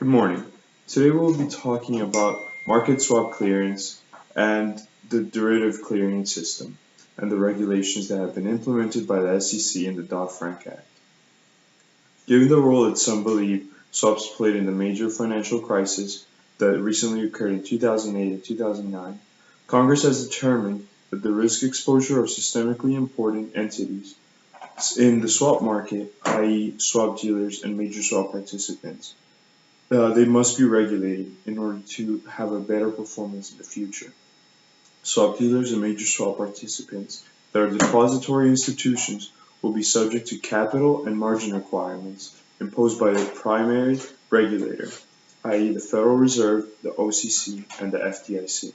Good morning. Today we'll be talking about market swap clearance and the derivative clearing system and the regulations that have been implemented by the SEC and the Dodd-Frank Act. Given the role that some believe swaps played in the major financial crisis that recently occurred in 2008 and 2009, Congress has determined that the risk exposure of systemically important entities in the swap market, i.e. swap dealers and major swap participants, they must be regulated in order to have a better performance in the future. Swap dealers and major swap participants that are depository institutions will be subject to capital and margin requirements imposed by the primary regulator, i.e. the Federal Reserve, the OCC, and the FDIC.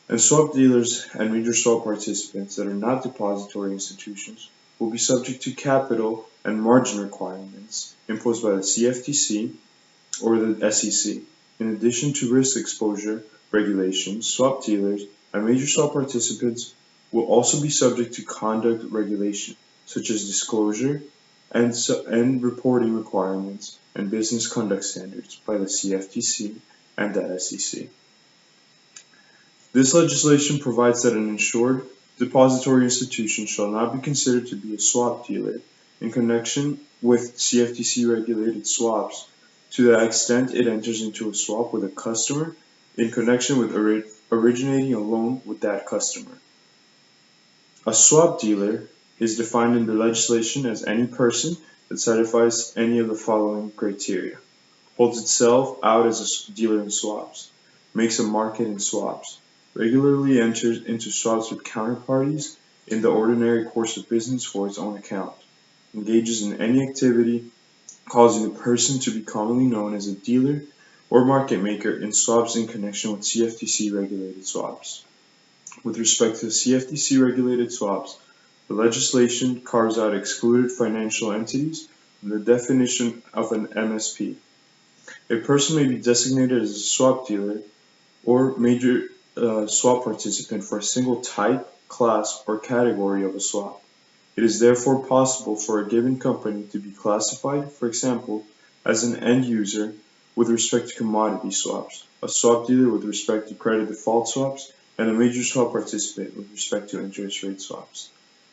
And swap dealers and major swap participants that are not depository institutions will be subject to capital and margin requirements imposed by the CFTC or the SEC. In addition to risk exposure regulations, swap dealers and major swap participants will also be subject to conduct regulation, such as disclosure and reporting requirements and business conduct standards by the CFTC and the SEC. This legislation provides that an insured depository institution shall not be considered to be a swap dealer in connection with CFTC-regulated swaps to the extent it enters into a swap with a customer in connection with originating a loan with that customer. A swap dealer is defined in the legislation as any person that satisfies any of the following criteria: holds itself out as a dealer in swaps, makes a market in swaps, regularly enters into swaps with counterparties in the ordinary course of business for its own account, engages in any activity causing the person to be commonly known as a dealer or market maker in swaps in connection with CFTC-regulated swaps. With respect to CFTC-regulated swaps, the legislation carves out excluded financial entities from the definition of an MSP. A person may be designated as a swap dealer or major swap participant for a single type, class, or category of a swap. It is therefore possible for a given company to be classified, for example, as an end user with respect to commodity swaps, a swap dealer with respect to credit default swaps, and a major swap participant with respect to interest rate swaps.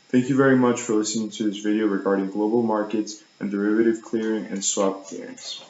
Thank you very much for listening to this video regarding global markets and derivative clearing and swap clearance.